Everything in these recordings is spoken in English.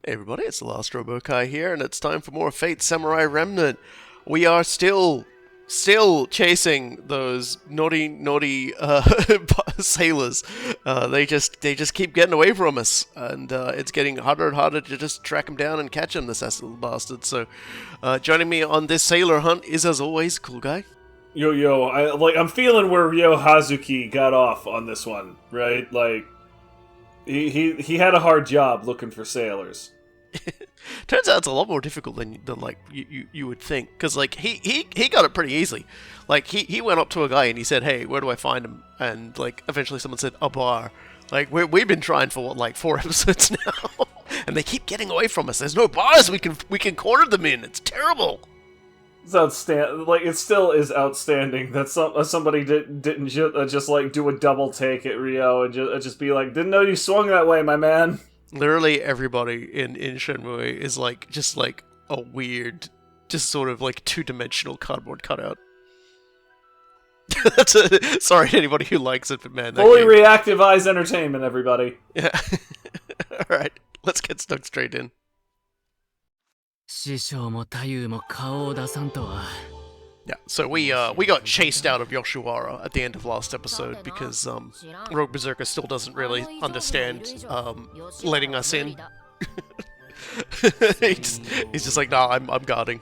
Hey everybody, it's the last Robokai here, and it's time for more Fate Samurai Remnant. We are still chasing those naughty sailors. They just keep getting away from us, and it's getting harder and harder to just track them down and catch them, this ass little bastard. So, joining me on this sailor hunt is, as always, Cool Guy. I'm feeling where Ryo Hazuki got off on this one, right? Like, he had a hard job looking for sailors. Turns out it's a lot more difficult than like you would think, because like he got it pretty easily. Like he went up to a guy and he said, "Hey, where do I find him?" And like eventually someone said, "A bar." Like we've been trying for what, like 4 episodes now, and they keep getting away from us. There's no bars we can corner them in. It's terrible. It's outstanding. Like, it still is outstanding that somebody didn't just like do a double take at Ryo and just be like, "Didn't know you swung that way, my man." Literally everybody in Shenmue is like just like a weird, just sort of like 2-dimensional cardboard cutout. Sorry to anybody who likes it, but man, fully reactive eyes entertainment, everybody. Yeah. All right, let's get stuck straight in. Yeah, so we got chased out of Yoshiwara at the end of last episode because Rogue Berserker still doesn't really understand letting us in. he's just like, nah, I'm guarding.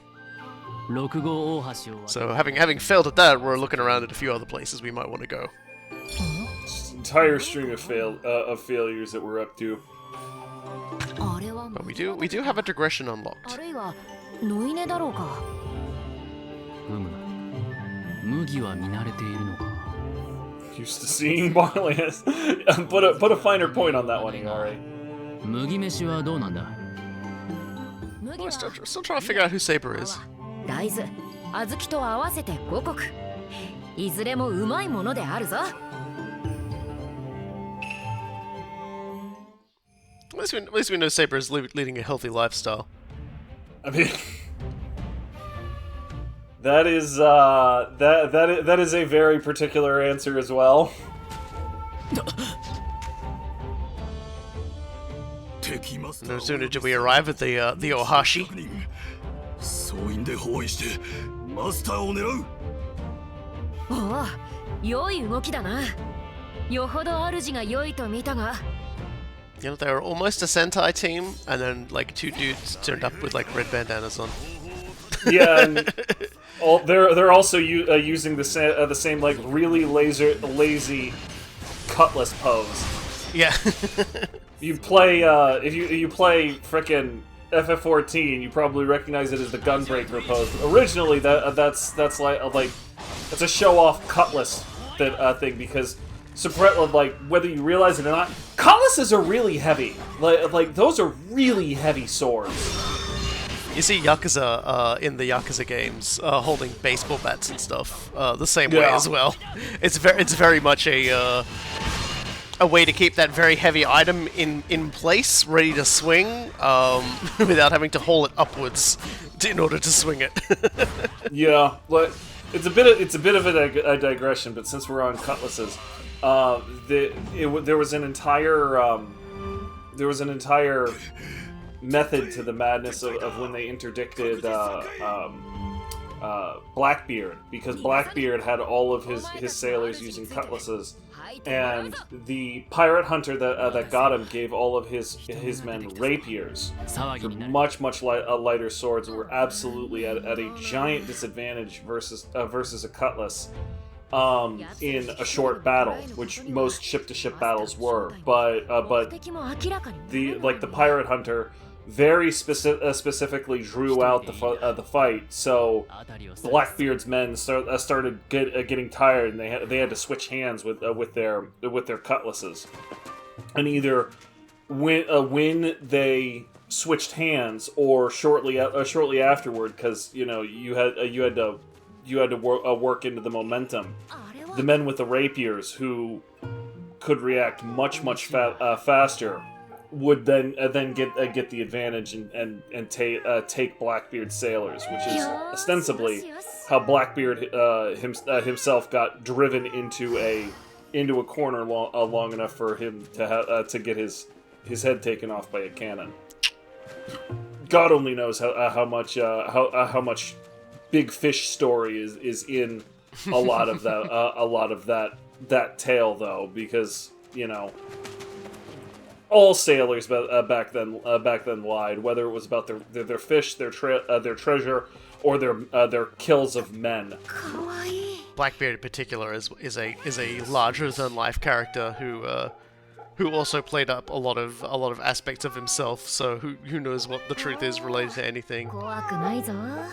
So having failed at that, we're looking around at a few other places we might want to go. Just an entire string of failures that we're up to. But we do have a digression unlocked. Used to seeing barley. Put a finer point on that one, Iori. I'm still trying to figure out who Saber is. At least we know Saber is leading a healthy lifestyle. I mean, that is that is a very particular answer as well. No sooner did we arrive at the Ohashi. You know, they were almost a Sentai team, and then like 2 dudes turned up with like red bandanas on. Yeah, and they're also using the same like really lazy cutlass pose. Yeah. You play if you play frickin' FF14, you probably recognize it as the gunbreaker pose. But originally, that's a show off cutlass thing because. Like, whether you realize it or not, cutlasses are really heavy. Like those are really heavy swords. You see Yakuza in the Yakuza games holding baseball bats and stuff the same way as well. It's very much a way to keep that very heavy item in place, ready to swing, without having to hold it upwards in order to swing it. Yeah, but it's a bit of a digression. But since we're on cutlasses. There was an entire method to the madness of when they interdicted Blackbeard, because Blackbeard had all of his sailors using cutlasses, and the pirate hunter that got him gave all of his men rapiers, much lighter swords, and were absolutely at a giant disadvantage versus a cutlass. In a short battle, which most ship-to-ship battles were, but the pirate hunter very specifically drew out the fight, so Blackbeard's men started getting tired, and they had to switch hands with their cutlasses, and either when they switched hands or shortly afterward, because you had to work into the momentum. The men with the rapiers, who could react much faster, would then get the advantage and take Blackbeard's sailors, which is ostensibly how Blackbeard himself got driven into a corner long enough for him to get his head taken off by a cannon. God only knows how much big fish story is in a lot of that tale, though, because all sailors back then lied, whether it was about their fish, their treasure, or their kills of men. Blackbeard in particular is a larger than life character who also played up a lot of aspects of himself. So who knows what the truth is related to anything.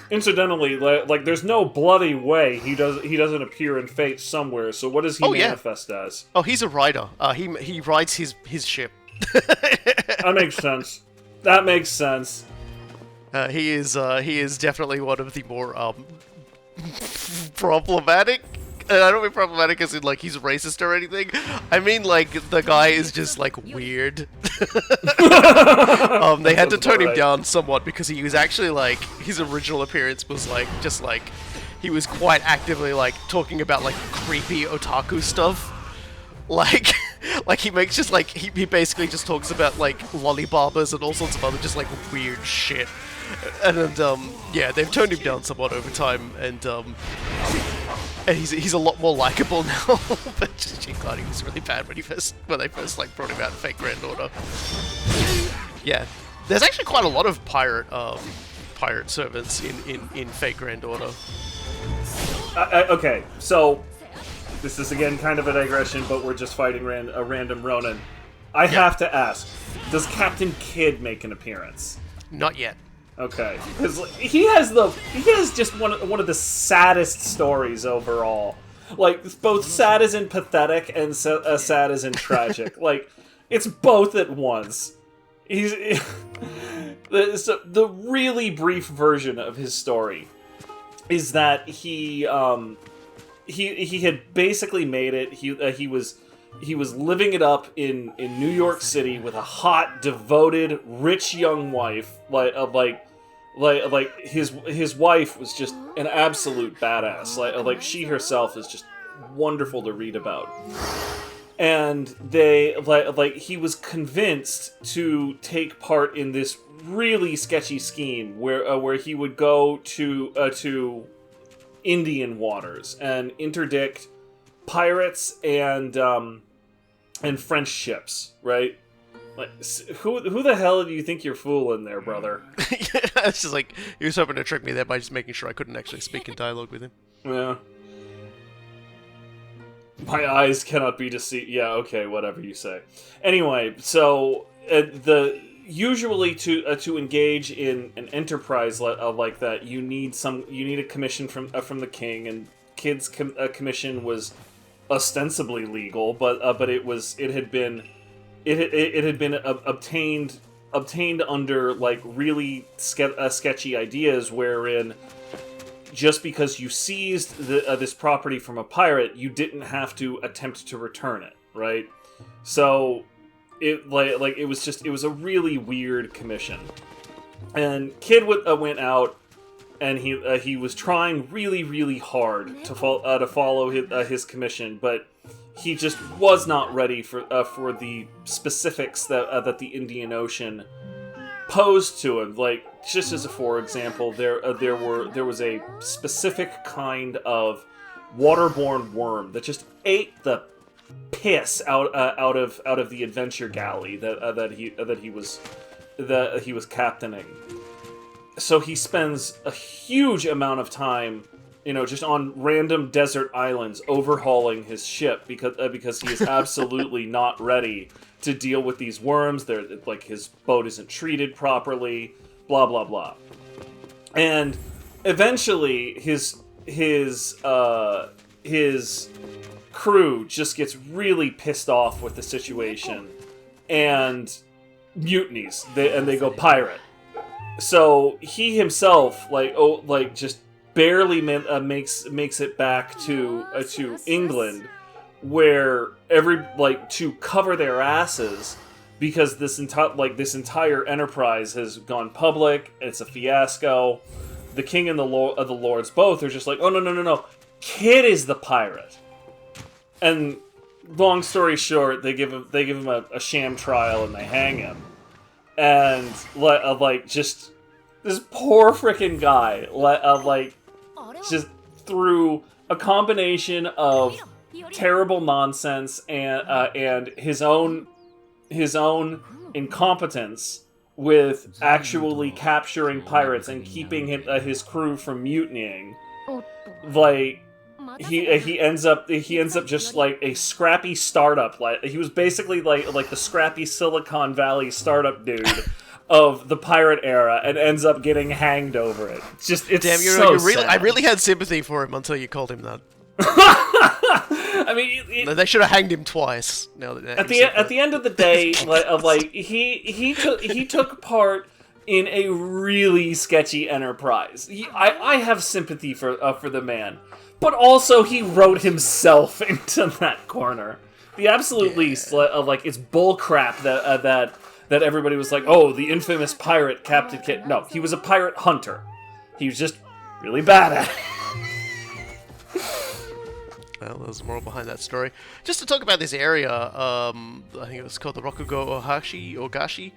Incidentally, like there's no bloody way he doesn't appear in Fate somewhere. So what does he manifest as? Oh, he's a rider. He rides his ship. That makes sense. He is definitely one of the more problematic. And I don't mean problematic as in like he's racist or anything. I mean like the guy is just like weird. They had to tone him down somewhat because he was actually like his original appearance was like just like he was quite actively like talking about like creepy otaku stuff. Like he makes just like he basically just talks about like lollybarbers and all sorts of other just like weird shit. And yeah, they've toned him down somewhat over time, and he's a lot more likable now. But just God, he was really bad when they first like brought him out in Fake Granddaughter. Yeah, there's actually quite a lot of pirate servants in Fake Granddaughter. Okay, so this is again kind of a digression, but we're just fighting a random Ronin. I have to ask, does Captain Kidd make an appearance? Not yet. Okay, because he has just one of the saddest stories overall. Like both sad as in pathetic and sad as in tragic. Like it's both at once. The really brief version of his story is that he had basically made it. He was living it up in New York City with a hot, devoted, rich young wife. Like his wife was just an absolute badass. Like she herself is just wonderful to read about. And he was convinced to take part in this really sketchy scheme where he would go to Indian waters and interdict pirates and French ships, right? Like, who the hell do you think you're fooling there, brother? It's just like he was hoping to trick me there by just making sure I couldn't actually speak in dialogue with him. Yeah. My eyes cannot be deceived. Yeah, okay, whatever you say. Anyway, so usually to engage in an enterprise like that, you need a commission from the king, and Kidd's commission was ostensibly legal, but it had been obtained under like really sketchy ideas, wherein just because you seized this property from a pirate, you didn't have to attempt to return it, right? So it was a really weird commission, and Kidd went out, and he was trying really, really hard to follow his commission, but he just was not ready for the specifics that the Indian Ocean posed to him. Like, just as a for example, there was a specific kind of waterborne worm that just ate the piss out of the adventure galley that he was captaining. So he spends a huge amount of time, just on random desert islands overhauling his ship because he is absolutely not ready to deal with these worms. They're like, his boat isn't treated properly, blah blah blah. And eventually his crew just gets really pissed off with the situation and mutinies. They go pirate. So he himself just barely makes it back to England, where to cover their asses because this entire enterprise has gone public. It's a fiasco. The king and the lords both are just like, oh no, Kidd is the pirate. And long story short, they give him a sham trial and they hang him. and like just this poor freaking guy, like just through a combination of terrible nonsense and his own incompetence with actually capturing pirates and keeping his crew from mutinying. Like he ends up just like a scrappy startup. Like he was basically like the scrappy Silicon Valley startup dude of the pirate era, and ends up getting hanged over it. It's damn, so sad. I really had sympathy for him until you called him that. I mean, they should have hanged him twice. Now that at the end of the day, he took part in a really sketchy enterprise. I have sympathy for the man, but also he wrote himself into that corner. The absolute least, it's bullcrap that everybody was like, oh, the infamous pirate Captain Kidd. No, he was a pirate hunter. He was just really bad at it. Well, there's more behind that story. Just to talk about this area, I think it was called the Rokugo Ogashi.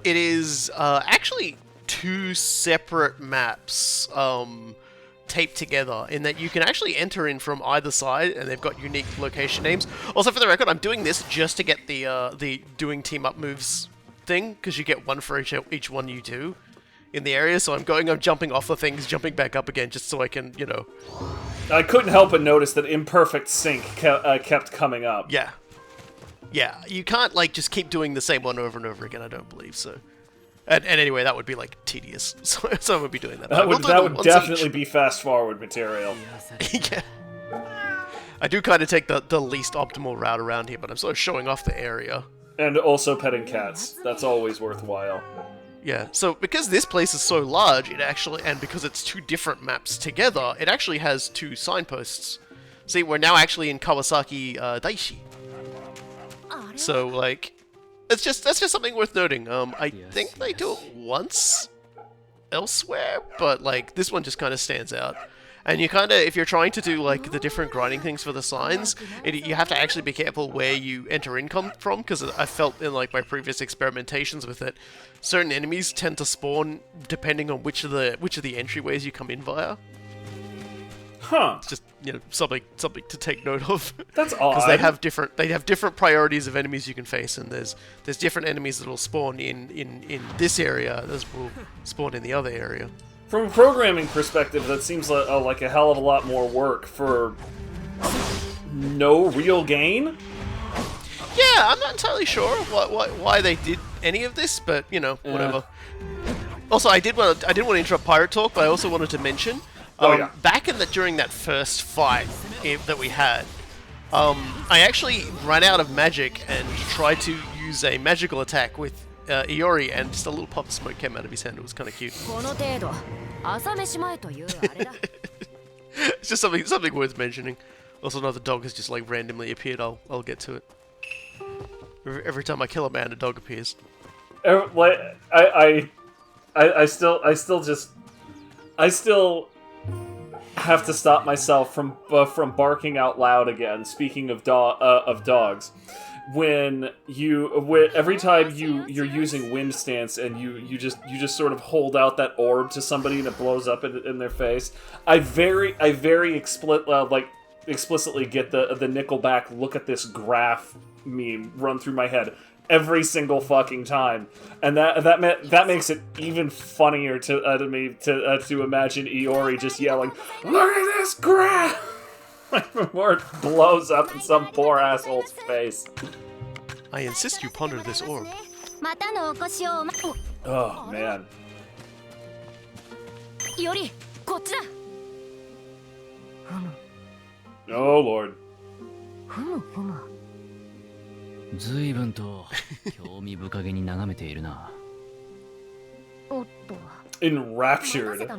It is actually two separate maps taped together, in that you can actually enter in from either side, and they've got unique location names. Also, for the record, I'm doing this just to get the doing team up moves thing, because you get one for each one you do in the area. So I'm jumping off the things, jumping back up again, just so I can, you know. I couldn't help but notice that imperfect sync kept coming up. Yeah. Yeah, you can't, like, just keep doing the same one over and over again, I don't believe, so. And anyway, that would be, like, tedious, so I would be doing that. That would definitely be fast-forward material. Yeah. I do kind of take the least optimal route around here, but I'm sort of showing off the area. And also petting cats. That's always worthwhile. Yeah, so because this place is so large, it actually, and because it's two different maps together, it actually has two signposts. See, we're now actually in Kawasaki Daishi. So, like, that's just something worth noting. I think they do it once elsewhere, but, like, this one just kind of stands out. And you kind of, if you're trying to do, like, the different grinding things for the signs, you have to actually be careful where you enter income from, because I felt in, like, my previous experimentations with it, certain enemies tend to spawn depending on which of the entryways you come in via. Huh. It's just, you know, something to take note of. That's odd. Because they have different priorities of enemies you can face, and there's different enemies that will spawn in this area as will spawn in the other area. From a programming perspective, that seems like a hell of a lot more work for no real gain. Yeah, I'm not entirely sure why they did any of this, but you know, whatever. Also, I didn't want to interrupt Pirate Talk, but I also wanted to mention back during that first fight that we had, I actually ran out of magic and tried to use a magical attack with Iori, and just a little puff of smoke came out of his hand. It was kind of cute. It's just something worth mentioning. Also, another dog has just like randomly appeared. I'll get to it. Every time I kill a man, a dog appears. I still have to stop myself from barking out loud again. Speaking of dogs. Every time you're using wind stance and you just sort of hold out that orb to somebody and it blows up in their face, I very explicitly get the Nickelback "look at this graph" meme run through my head every single fucking time, and that makes it even funnier to me to imagine Iori just yelling, "Look at this graph!" Before it blows up in some poor asshole's face. I insist you ponder this orb. Oh, man. Oh, Lord. Enraptured.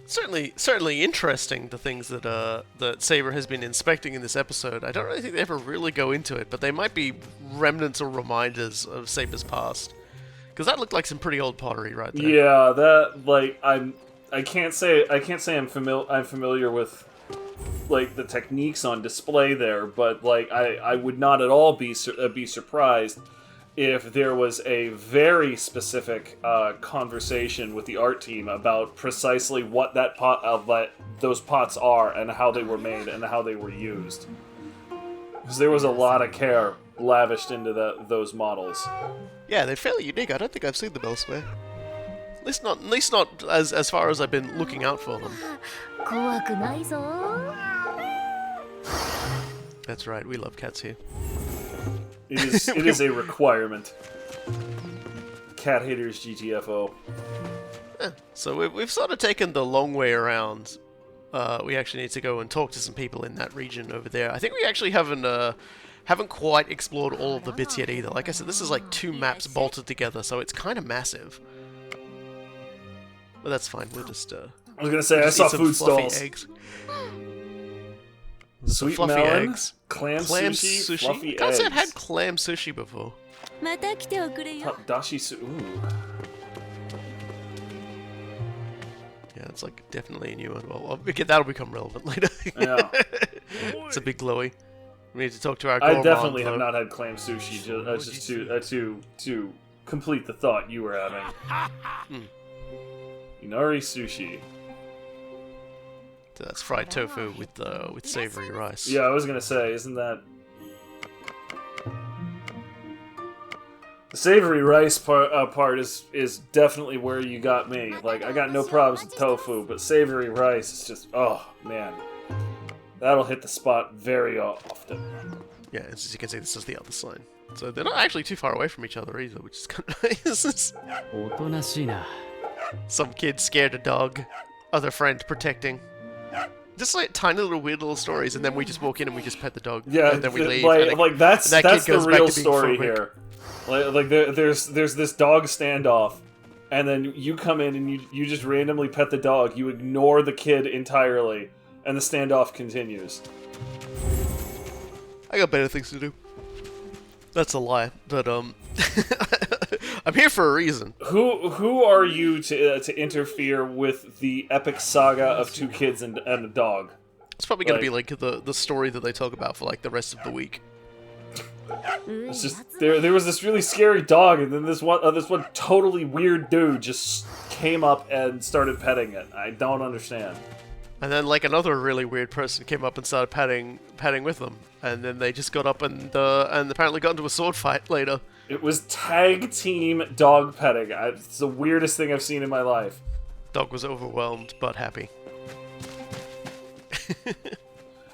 Certainly interesting, the things that Saber has been inspecting in this episode. I don't really think they ever really go into it, but they might be remnants or reminders of Saber's past. Because that looked like some pretty old pottery right there. Yeah, that I can't say I'm familiar with like the techniques on display there, but like I would not at all be surprised if there was a very specific conversation with the art team about precisely what those pots are and how they were made and how they were used. Because there was a lot of care lavished into those models. Yeah, they're fairly unique. I don't think I've seen them elsewhere. At least not as far as I've been looking out for them. That's right, we love cats here. It is a requirement. Cat haters GTFO. So we've sort of taken the long way around. We actually need to go and talk to some people in that region over there. I think we actually haven't quite explored all of the bits yet either. Like I said, this is like 2 maps bolted together, so it's kind of massive. But that's fine. We'll just. I was gonna say I saw food stalls. Eggs. Sweet fluffy melon, eggs. clam sushi, fluffy I can't say I've eggs. had clam sushi before. Dashi su. Ooh. Yeah, it's like definitely a new one. Well, that'll become relevant later. Yeah. It's a big glowy. We need to talk to our. I definitely have not had clam sushi. Just to complete the thought you were having. Inari sushi. So that's fried tofu with savory rice. Yeah, I was gonna say, isn't that the savory rice part is definitely where you got me. Like, I got no problems with tofu, but savory rice is just, oh man, that'll hit the spot very often. Yeah, as you can see, this is the other side. So they're not actually too far away from each other either, which is kind of nice. Some kid scared a dog, other friend protecting. Just like tiny little weird little stories, and then we just walk in and we just pet the dog. Yeah, and then we leave. Like that's the real story phobic. here. Like there's this dog standoff, and then you come in and you just randomly pet the dog. You ignore the kid entirely, and the standoff continues. I got better things to do. That's a lie, but I'm here for a reason. Who are you to interfere with the epic saga of 2 kids and a dog? It's probably gonna be like the story that they talk about for like the rest of the week. It's just there was this really scary dog, and then this one totally weird dude just came up and started petting it. I don't understand. And then like another really weird person came up and started patting with them, and then they just got up and apparently got into a sword fight later. It was tag team dog petting. It's the weirdest thing I've seen in my life. Dog was overwhelmed but happy.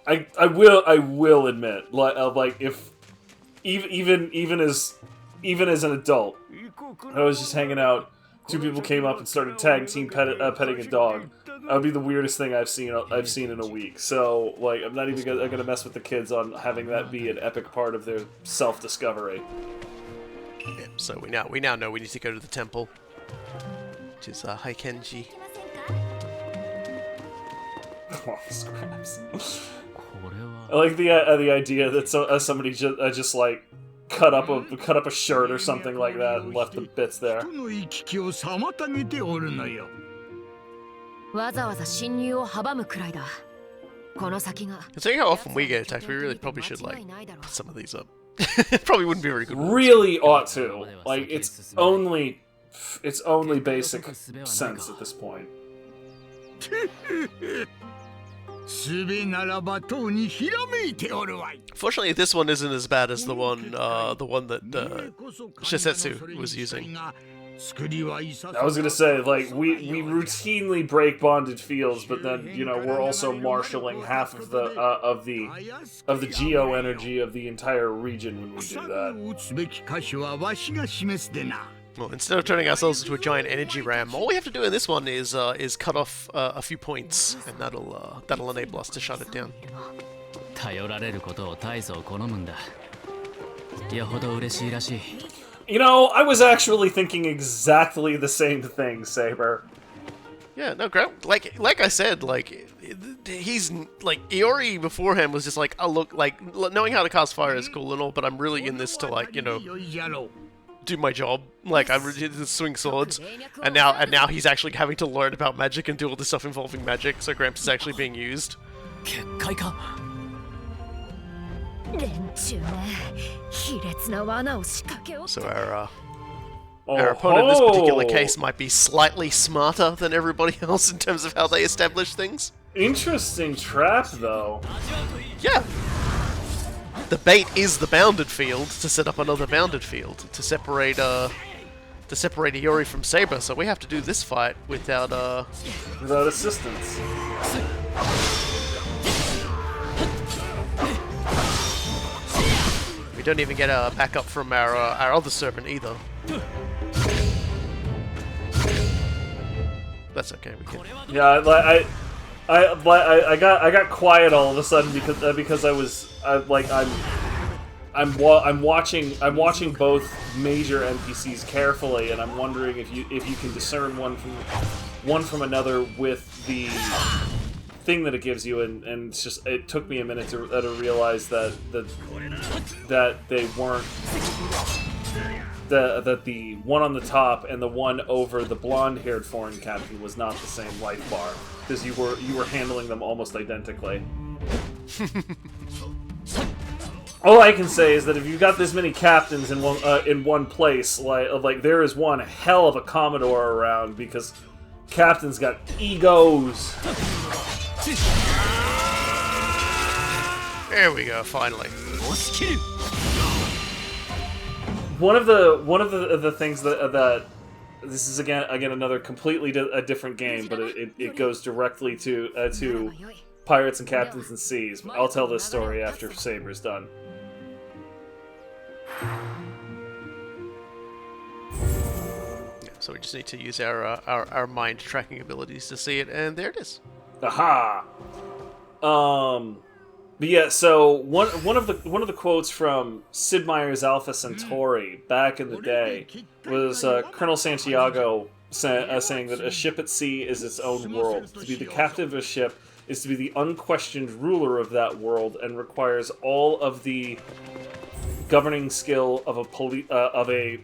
I will admit, like if even as an adult, I was just hanging out. 2 people came up and started tag team petting a dog. That would be the weirdest thing I've seen in a week. So like, I'm not even gonna mess with the kids on having that be an epic part of their self-discovery. Yeah, so we now know we need to go to the temple, which is Haikenji. Oh, scraps. I like the idea that somebody just like cut up a shirt or something like that and left the bits there. Considering how often we get attacked, we really probably should like put some of these up. It probably wouldn't be very good. Really ought to. Like, it's only basic sense at this point. Fortunately, this one isn't as bad as the one that Shisetsu was using. I was gonna say, like, we routinely break bonded fields, but then, you know, we're also marshaling half of the geo energy of the entire region when we do that. Well, instead of turning ourselves into a giant energy ram, all we have to do in this one is cut off a few points, and that'll enable us to shut it down. You know, I was actually thinking exactly the same thing, Saber. Yeah, no, like I said, like, he's, like, Iori beforehand was just like, oh, look, like, knowing how to cast fire is cool and all, but I'm really in this to, like, you know, do my job. Like, I'm ready to swing swords, and now he's actually having to learn about magic and do all this stuff involving magic, so Gramps is actually being used. So our opponent in this particular case might be slightly smarter than everybody else in terms of how they establish things. Interesting trap, though. Yeah. The bait is the bounded field to set up another bounded field to separate Iori from Saber. So we have to do this fight without assistance. We don't even get a backup from our other servant either. That's okay. We can. Yeah, I got quiet all of a sudden because I'm watching both major NPCs carefully, and I'm wondering if you can discern one from another with the thing that it gives you, and it's just, it took me a minute to realize that they weren't, that the one on the top and the one over the blonde-haired foreign captain was not the same life bar, because you were handling them almost identically. All I can say is that if you've got this many captains in one place, like there is one hell of a Commodore around, because captains got egos. There we go, finally. One of the things that this is again another completely different game, but it goes directly to Pirates and Captains and Seas. I'll tell this story after Saber's done. So we just need to use our mind tracking abilities to see it, and there it is. Aha! But yeah, so one of the quotes from Sid Meier's Alpha Centauri back in the day was Colonel Santiago saying that a ship at sea is its own world. To be the captain of a ship is to be the unquestioned ruler of that world, and requires all of the governing skill of a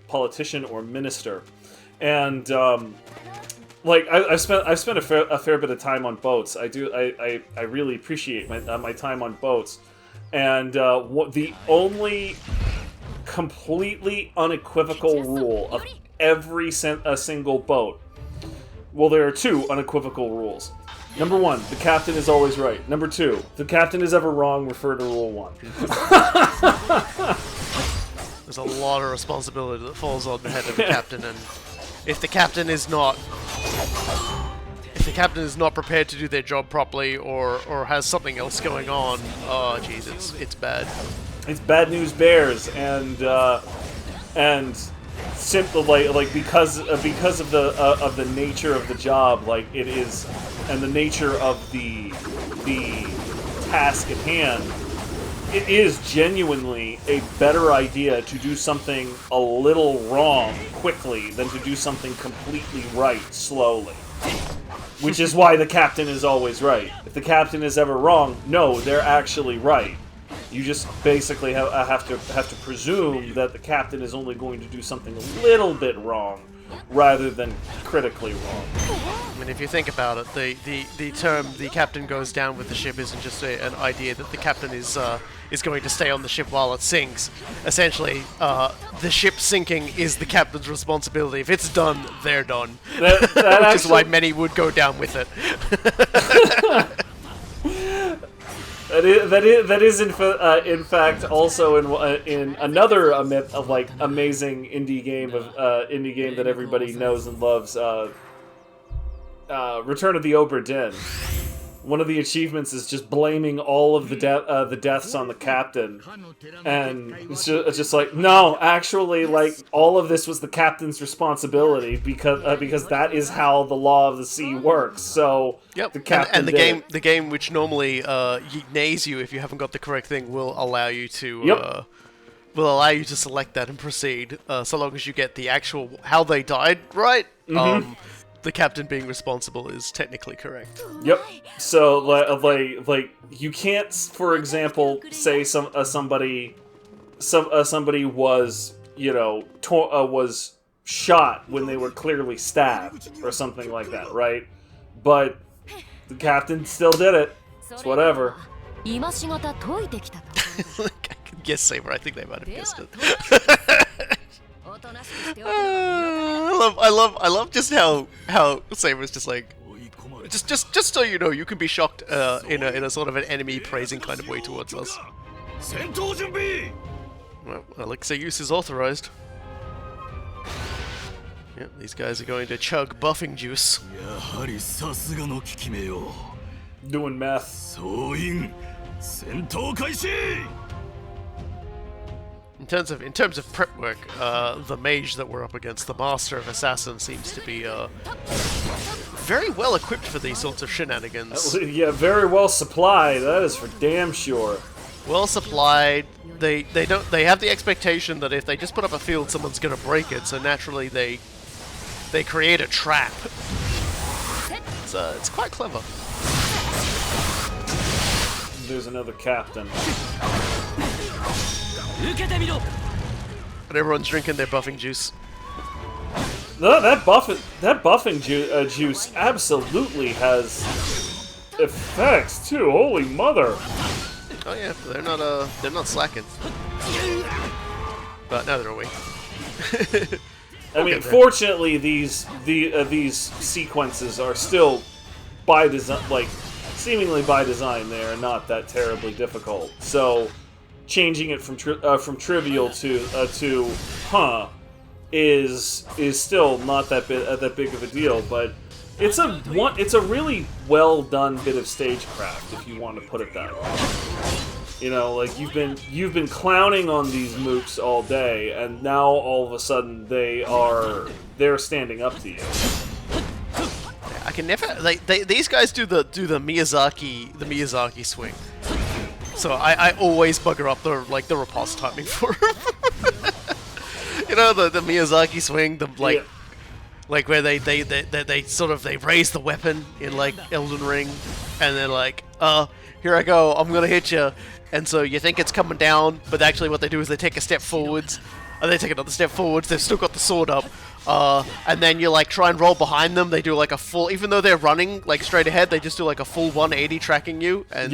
politician or minister. And like I've spent a fair bit of time on boats. I really appreciate my time on boats, and the only completely unequivocal rule of every single boat. Well, there are two unequivocal rules. Number one, the captain is always right. Number two, if the captain is ever wrong, refer to Rule 1. There's a lot of responsibility that falls on the head of the captain, and if the captain is not prepared to do their job properly, or has something else going on, oh jeez, it's bad. It's bad news bears, and simply like because of the nature of the job, like it is, and the nature of the task at hand, it is genuinely a better idea to do something a little wrong quickly than to do something completely right slowly. Which is why the captain is always right. If the captain is ever wrong, no, they're actually right. You just basically have to presume that the captain is only going to do something a little bit wrong, rather than critically wrong. I mean, if you think about it, the term "the captain goes down with the ship" isn't just an idea that the captain is going to stay on the ship while it sinks. Essentially, the ship sinking is the captain's responsibility. If it's done, they're done. Which is why many would go down with it. That is in fact also in another amazing indie game that everybody knows and loves, Return of the Obra Dinn. One of the achievements is just blaming all of the deaths on the captain, and it's just like, no, actually, like, all of this was the captain's responsibility, because that is how the law of the sea works. So yep. The captain the game which normally nays you if you haven't got the correct thing will allow you to select that and proceed, so long as you get the actual how they died right. Mm-hmm. The captain being responsible is technically correct. Yep. So, like you can't, for example, say somebody was, was shot when they were clearly stabbed or something like that, right? But the captain still did it. It's whatever. Yes, Saber. I think they might have guessed it. I love just how Saber's just like, just so you know, you can be shocked in a sort of an enemy praising kind of way towards us. Well, elixir use is authorized. Yep, these guys are going to chug buffing juice. Doing math. In terms of prep work, the mage that we're up against, the Master of Assassins, seems to be very well equipped for these sorts of shenanigans. Yeah, very well supplied. That is for damn sure. Well supplied. They have the expectation that if they just put up a field, someone's gonna break it. So naturally, they create a trap. It's quite clever. There's another captain. And everyone's drinking their buffing juice. No, that buffing juice absolutely has effects too. Holy mother! Oh yeah, they're not slacking. But now they're awake. I mean, fortunately, these sequences are still by design, like seemingly by design. They are not that terribly difficult. So changing it from trivial to is still not that big of a deal. But it's a really well done bit of stagecraft, if you want to put it that way. You know, like you've been clowning on these mooks all day, and now all of a sudden they're standing up to you. I can never these guys do the Miyazaki swing. So I always bugger up the repulse timing for him. You know, the Miyazaki swing, Yeah. Like where they raise the weapon in like Elden Ring, and they're like, here I go, I'm gonna hit you, and so you think it's coming down, but actually what they do is they take a step forwards, and they take another step forwards. They've still got the sword up, and then you like try and roll behind them. They do like a full, even though they're running like straight ahead, they just do like a full 180 tracking you, and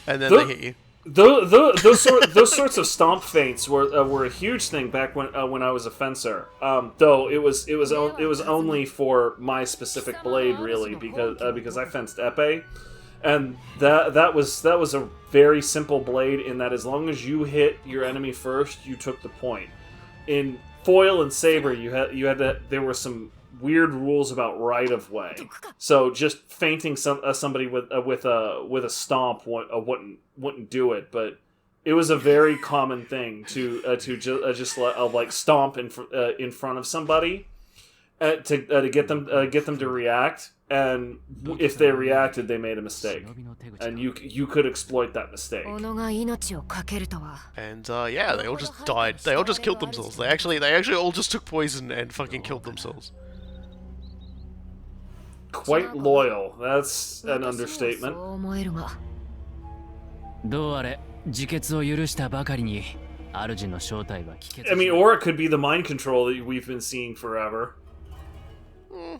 and then they hit you. Those sorts of stomp feints were a huge thing back when I was a fencer. Though it was only for my specific blade, really, because I fenced epee, and that was a very simple blade in that as long as you hit your enemy first, you took the point. In foil and saber, there were some weird rules about right of way. So just feinting somebody with a stomp wouldn't do it, but it was a very common thing to just like stomp in front of somebody to get them to react, and if they reacted, they made a mistake, and you could exploit that mistake. And yeah, they all just died. They all just killed themselves. They actually all just took poison and fucking killed themselves. Quite loyal. That's an understatement. I mean, or it could be the mind control that we've been seeing forever.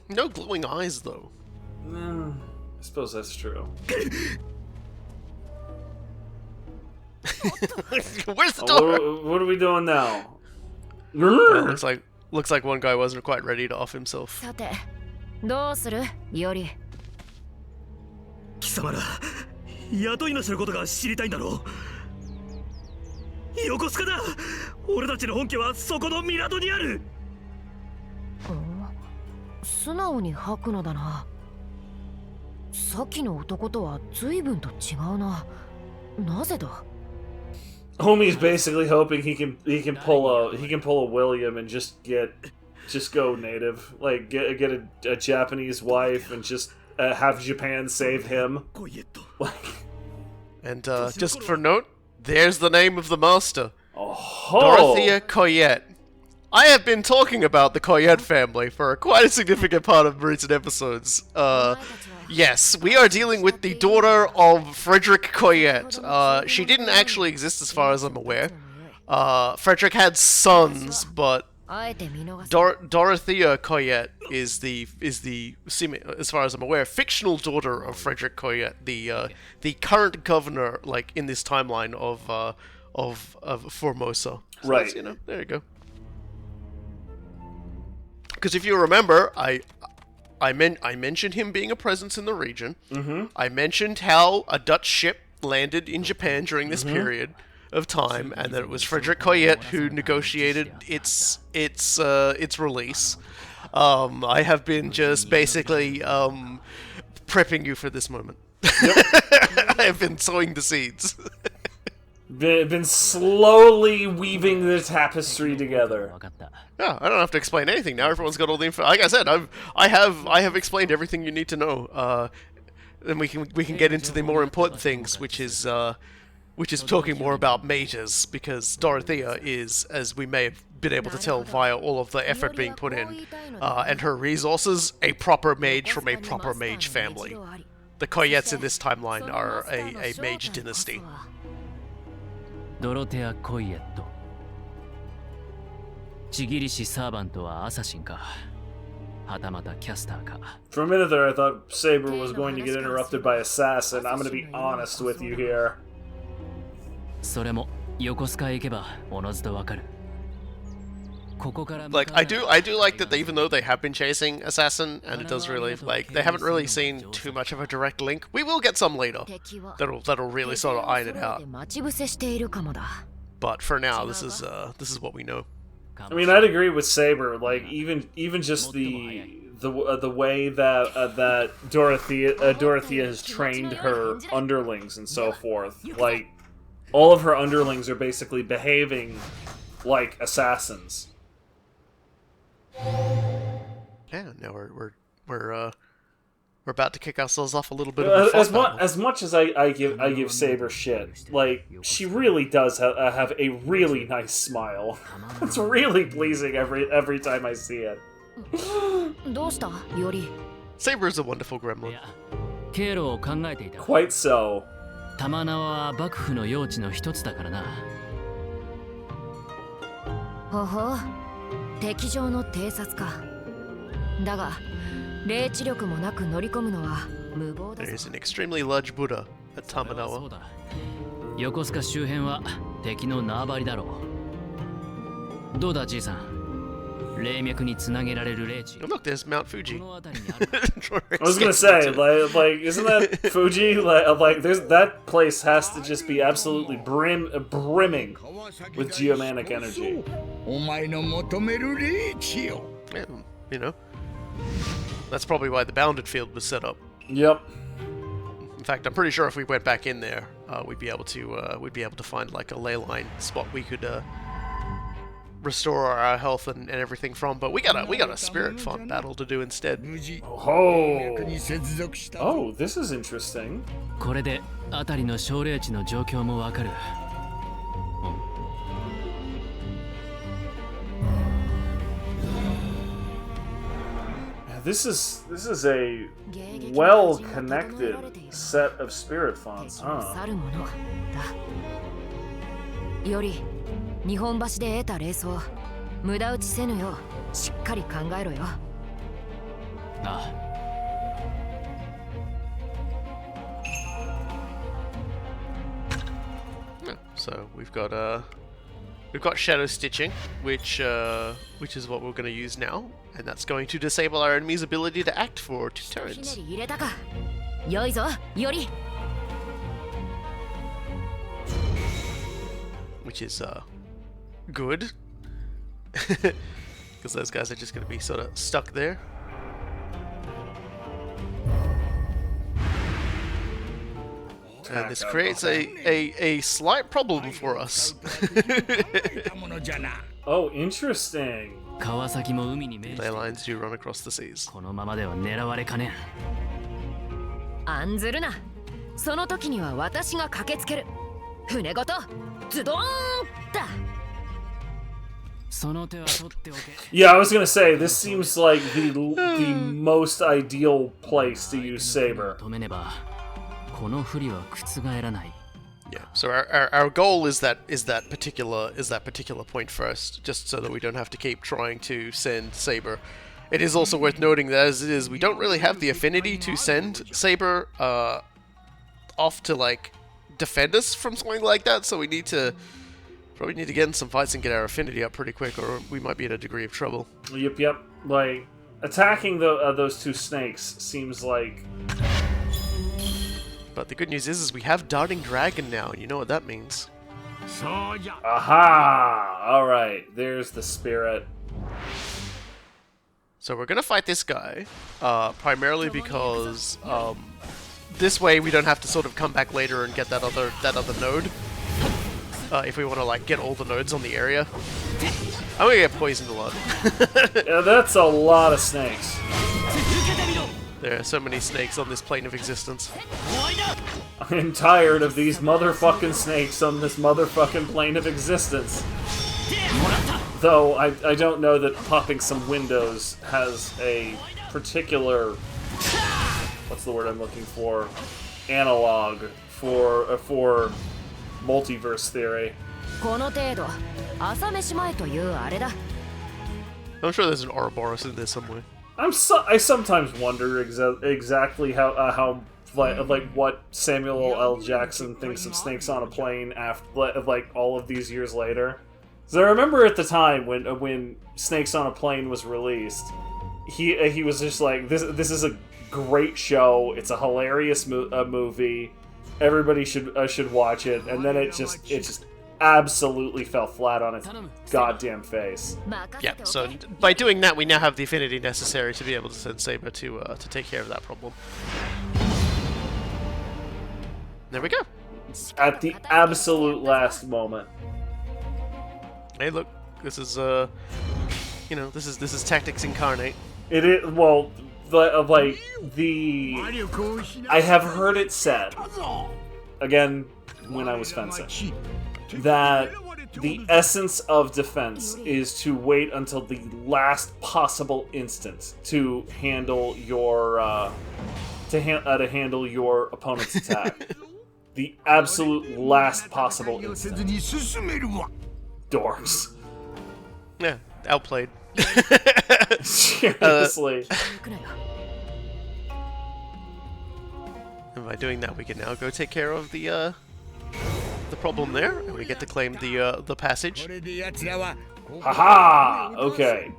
No glowing eyes, though. I suppose that's true. Where's the door? What are we doing now? Looks like one guy wasn't quite ready to off himself. どうするイオリ貴様ら雇い主のことが知りたいんだろう横須賀だ俺たちの本家はそこの港にある素直に吐くのだなさっきの男とは随分と違うななぜだ Homie's basically hoping he can pull a William and just go native, like get a Japanese wife and just have Japan save him. And just for note, there's the name of the master, oh. Dorothea Coyette. I have been talking about the Coyette family for quite a significant part of recent episodes. Yes, we are dealing with the daughter of Frederick Coyette. She didn't actually exist as far as I'm aware. Frederick had sons, but Dorothea Coyette is the as far as I'm aware, fictional daughter of Frederick Coyette, the current governor, like in this timeline of Formosa. So Right. that's, you know, there you go. Because if you remember, I mentioned him being a presence in the region. Mm-hmm. I mentioned how a Dutch ship landed in Japan during this period of time, and that it was Frederick Coyette who negotiated its release. I have been just basically prepping you for this moment. Yep. I have been sowing the seeds. Been slowly weaving the tapestry together. Yeah, I don't have to explain anything now. Everyone's got all the info. Like I said, I have explained everything you need to know. Then we can get into the more important things, which is talking more about mages, because Dorothea is, as we may have been able to tell via all of the effort being put in, and her resources, a proper mage from a proper mage family. The Coyettes in this timeline are a mage dynasty. Dorothea Coyette. ちぎりしサーバントはアサシンか。はたまたキャスターか。 For a minute there, I thought Saber was going to get interrupted by Assassin. I'm going to be honest with you here. それも横須賀へ行けばおのずとわかる。 Like I do like that even though they have been chasing Assassin, and it does really, like, they haven't really seen too much of a direct link. We will get some later that'll really sort of iron it out. But for now, this is what we know. I mean, I'd agree with Saber. Like, even just the way that Dorothea has trained her underlings and so forth. Like, all of her underlings are basically behaving like assassins. Yeah, now we're about to kick ourselves off a little bit of a as much as I give Saber shit, like, she really does have a really nice smile. It's really pleasing every time I see it. Saber is a wonderful gremlin. 経路を考えていた。 Quite so. 玉縄は幕府の用地の一つだからな。ほほう、敵情の偵察か。だが、霊知力もなく乗り込むのは無謀だ。 There is an extremely large Buddha at そう Tamanawa. だ。横須賀周辺は敵の縄張りだろう。どうだじいさん。霊脈につなげられる霊地。 Oh, look, there's Mount Fuji. この辺りにある。 I was gonna say, like, isn't that Fuji? Like, there's that place has to just be absolutely brimming with geomanic energy. お前の求める霊地よ。 Yeah, you know, that's probably why the bounded field was set up. Yep. In fact, I'm pretty sure if we went back in there, we'd be able to find like a ley line spot we could restore our health and everything from. But we got a spirit font battle to do instead. 無事、 Oh. 脈に接続した。 Oh, this is interesting. これで辺りの小霊地の状況もわかる。 This is a well-connected set of spirit fonts, huh? 去るものだ。より日本橋で得た霊装、無駄打ちせぬようしっかり考えろよ。ああ。 Yeah, so we've got shadow stitching, which is what we're going to use now, and that's going to disable our enemy's ability to act for 2 ひね turns. り入れたか。よいぞ、より。 Which is good, because those guys are just going to be sort of stuck there. And this creates a slight problem for us. たものじゃな。 Oh, interesting. 川崎も海に面し Ley て lines do run across the seas. このままでは狙われかねん。案ずるな。その時には私が駆けつける。船ごとズドーンだ。その手は取っておけ。 Yeah, I was gonna say, this seems like the most ideal place to use Saber. 止めねばこの不利は覆らない。Yeah. So our goal is that particular point first, just so that we don't have to keep trying to send Saber. It is also worth noting that as it is, we don't really have the affinity to send Saber off to like defend us from something like that. So we probably need to get in some fights and get our affinity up pretty quick, or we might be in a degree of trouble. Yep. Like attacking those two snakes seems like. But the good news is we have Darting Dragon now, and you know what that means. Aha! Alright, there's the spirit. So we're gonna fight this guy, primarily because this way we don't have to sort of come back later and get that other node. If we want to like get all the nodes on the area. I'm gonna get poisoned a lot. Yeah, that's a lot of snakes. There are so many snakes on this plane of existence. I'm tired of these motherfucking snakes on this motherfucking plane of existence. Though, I don't know that popping some windows has a particular... What's the word I'm looking for? Analog for multiverse theory. I'm sure there's an Ouroboros in there somewhere. I sometimes wonder exactly how like what Samuel L. Jackson thinks of Snakes on a Plane after like all of these years later. So I remember at the time when Snakes on a Plane was released, he was just like, this is a great show. It's a hilarious movie. Everybody should watch it. And then it just absolutely fell flat on its goddamn face. Yeah, so by doing that, we now have the affinity necessary to be able to send Saber to take care of that problem. There we go. At the absolute last moment. Hey, look, this is this is tactics incarnate. It is, well, like I have heard it said again when I was fencing that the essence of defense is to wait until the last possible instant to handle your handle your opponent's attack. The absolute last possible instant. Dorks. Yeah, outplayed. Seriously. And by doing that, we can now go take care of the problem there, and we get to claim the passage. Haha! Okay.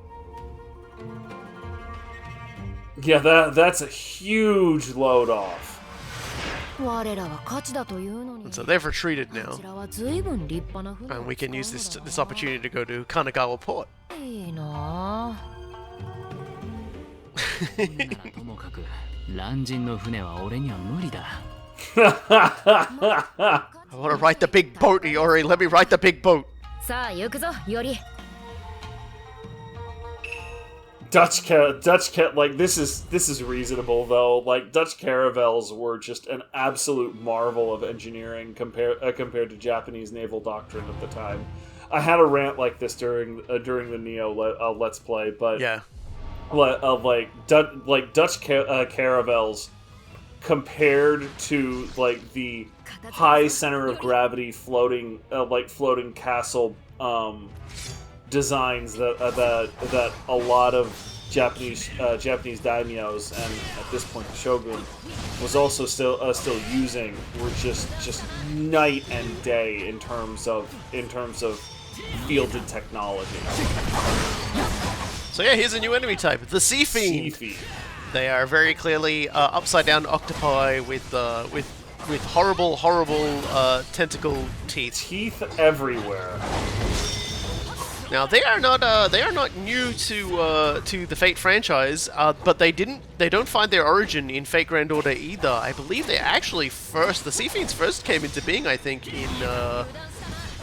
Yeah, that's a huge load off. And so they've retreated now, and we can use this opportunity to go to Kanagawa Port. I want to ride the big boat, Iori. Let me ride the big boat. Dutch like this is reasonable though. Like Dutch caravels were just an absolute marvel of engineering compared to Japanese naval doctrine at the time. I had a rant like this during the Neo Let's Play, but yeah, Dutch caravels compared to like the high center of gravity floating castle designs that a lot of Japanese daimyos and at this point the shogun was also still using were just night and day in terms of fielded technology. So yeah, here's a new enemy type, the Sea Fiend. They are very clearly upside down octopi with horrible tentacle teeth. Teeth everywhere. Now they are not new to the Fate franchise, but they don't find their origin in Fate Grand Order either. I believe they actually the Sea Fiends first came into being, I think, in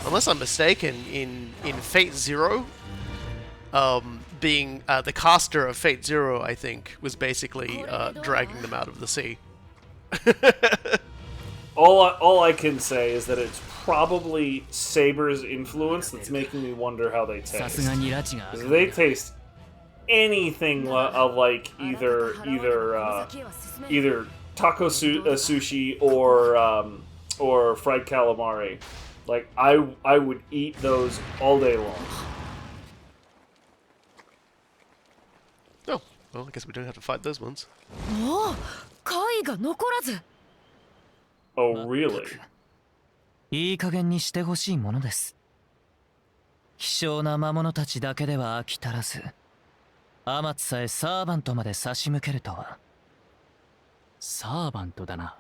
unless I'm mistaken, in Fate Zero. Being the caster of Fate Zero, I think, was basically dragging them out of the sea. All I can say is that it's probably Saber's influence that's making me wonder how they taste. Because they taste anything like either taco sushi or or fried calamari. Like I would eat those all day long. Oh, well, I guess we don't have to fight those ones. おお貝が残らず Oh, really? いい加減にしてほしいものです。希少な魔物たちだけでは飽き足らず、天津さえサーバントまで差し向けるとは。サーバントだな。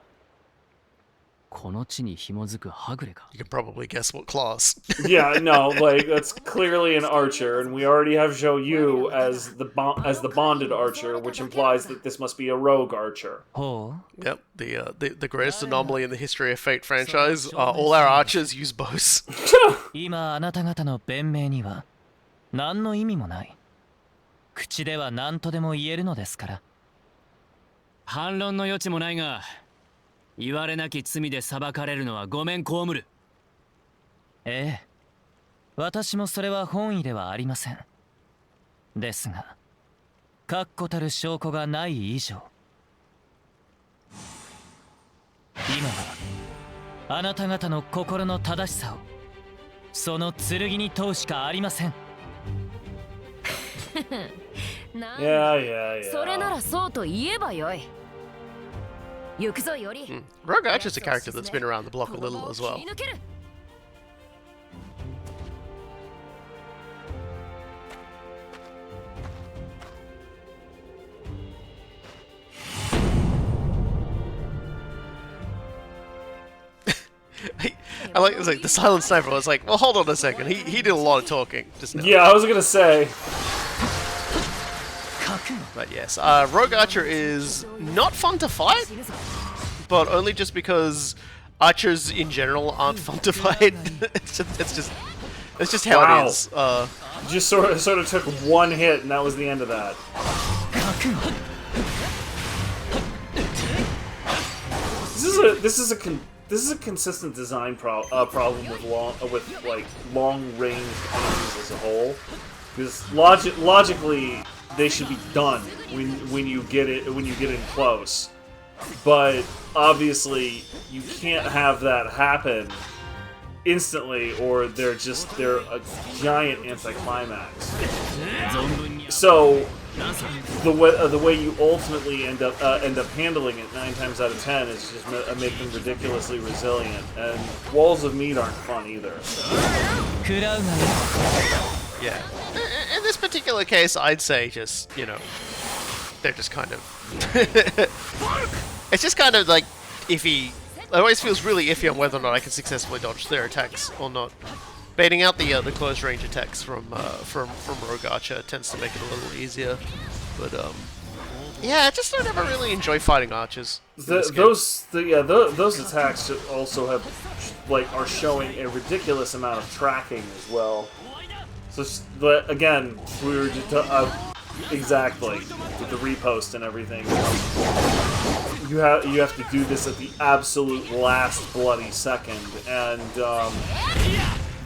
この地に紐づくはぐれか。 You can probably guess what class. Yeah, no, like that's clearly an archer, and we already have Zhou as the bonded archer, which implies that this must be a rogue archer. ほう。 Yep, the greatest anomaly in the history of Fate franchise. All our archers use bows. 今あなた方の弁明には何の意味もない。口では何とでも言えるのですから。反論の余地もないが、言われなき罪で裁かれるのはごめん被る。ええ、私もそれは本意ではありません。ですが、確固たる証拠がない以上、今はあなた方の心の正しさをその剣に問うしかありません。Yeah. それならそうと言えばよい。行くぞより。Rogue Archer's a character that's been around the block a little as well. 切り抜ける I like, it was like the silent sniper was like, well, hold on a second. He did a lot of talking just now. Yeah, I was gonna say. But yes, Rogue Archer is not fun to fight, but only just because archers in general aren't fun to fight. it's just how Wow. it is. Just sort of took one hit, and that was the end of that. This is a consistent design problem with long range enemies as a whole. Because logically they should be done when you get in close, but obviously you can't have that happen instantly, or they're a giant anticlimax. So the way you ultimately end up handling it 9 times out of 10 is just make them ridiculously resilient, and walls of meat aren't fun either. Yeah. In this particular case, I'd say just, you know, they're just kind of... It's just kind of like iffy. It always feels really iffy on whether or not I can successfully dodge their attacks or not. Baiting out the close range attacks from Rogue Archer tends to make it a little easier. But yeah, I just don't ever really enjoy fighting archers. Those attacks also have are showing a ridiculous amount of tracking as well. So again, we were just exactly with the repost and everything. You have to do this at the absolute last bloody second, and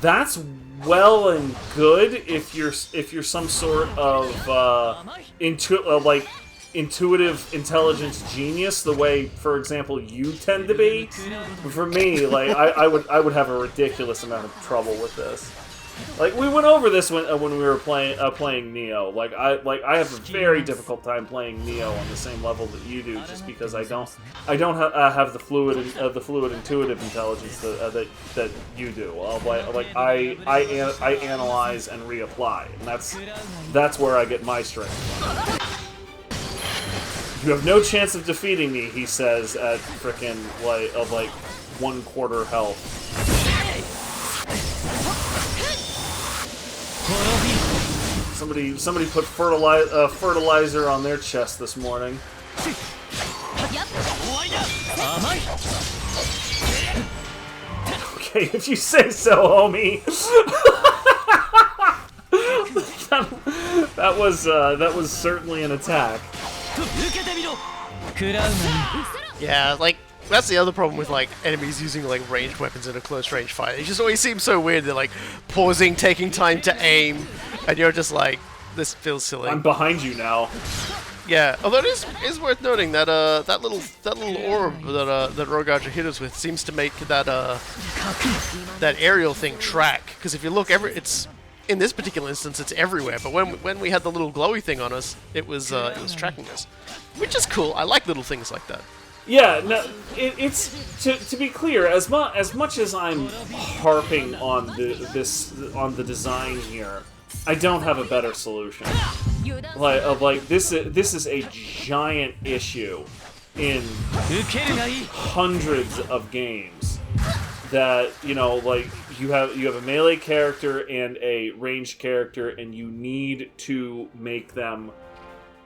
that's well and good if you're some sort of intuitive intelligence genius, the way, for example, you tend to be. But for me, I would have a ridiculous amount of trouble with this. Like, we went over this when we were playing Neo. I have a very difficult time playing Neo on the same level that you do, just because I don't have the fluid intuitive intelligence that you do. I analyze and reapply, and that's where I get my strength. You have no chance of defeating me, he says at frickin' 1/4 health. Somebody put fertilizer on their chest this morning. Okay, if you say so, homie. that was certainly an attack. Yeah, that's the other problem with enemies using ranged weapons in a close range fight. It just always seems so weird. They're pausing, taking time to aim, and you're just this feels silly. I'm behind you now. Yeah, although it is worth noting that that little orb that Rogue Archer hit us with seems to make that that aerial thing track. Because if you look, it's in this particular instance it's everywhere. But when we had the little glowy thing on us, it was tracking us, which is cool. I like little things like that. Yeah, no, it's to be clear, as much as I'm harping on the design here, I don't have a better solution. Like this is a giant issue in hundreds of games that, you know, like you have a melee character and a ranged character, and you need to make them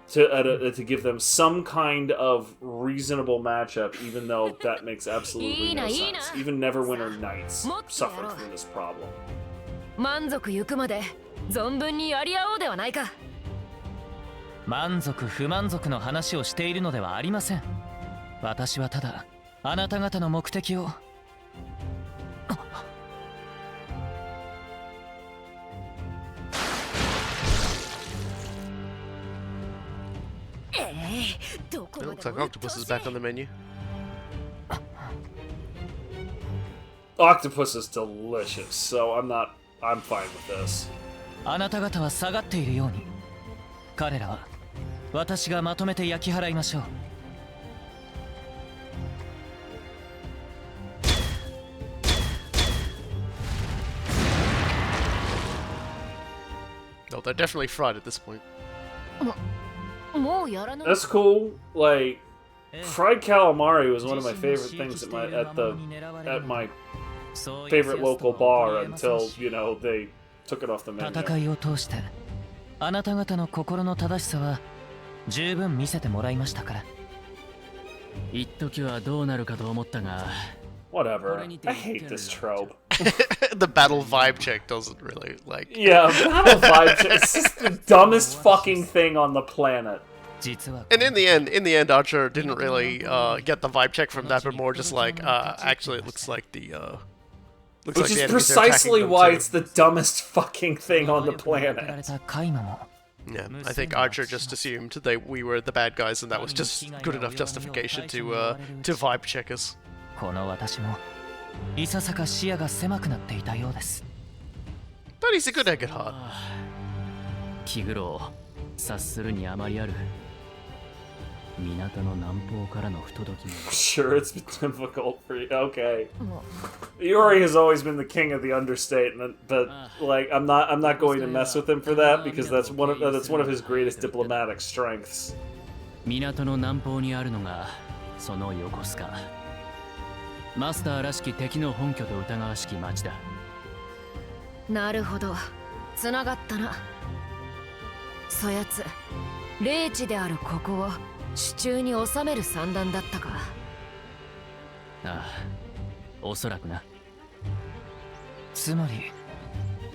to give them some kind of reasonable matchup, even though that makes absolutely no sense. Even Neverwinter Nights suffered from this problem. 満足ゆくまで存分にやり合おうではないか。満足不満足の話をしているのではありません。私はただあなた方の目的を。It looks like Octopus is back on the menu. Octopus is delicious, so I'm fine with this. あなた方は下がっているように、彼らは私がまとめて焼き払いましょう。No, they're definitely fried at this point. That's cool. Like, fried calamari was one of my favorite things at my favorite local bar until, you know, they took it off the menu. 戦いを通してあなた方の心の正しさは十分見せてもらいましたから。一時はどうなるかと思ったが。Whatever. I hate this trope. The battle vibe check doesn't really like. Yeah, battle vibe check. It's just the dumbest fucking thing on the planet. And in the end, Archer didn't really get the vibe check from that, but more just like, actually, it looks like the. Which is precisely why it's the dumbest fucking thing on the planet. Yeah, I think Archer just assumed that we were the bad guys, and that was just good enough justification to vibe check us. この私もいささか視野が狭くなっていたようです。But he's a good egg at heart. 気苦労察するにあまりある。港の南方からの不届きも。Sure, it's been difficult for you. Okay. Iori has always been the king of the understatement, but like I'm not going to mess with him for that because that's one of his greatest diplomatic strengths. 港の南方にあるのがその横須賀。マスターらしき敵の本拠と疑わしき町だ。なるほど、つながったな。そやつ、霊地であるここを手中に収める算段だったか。ああ、おそらくな。つまり、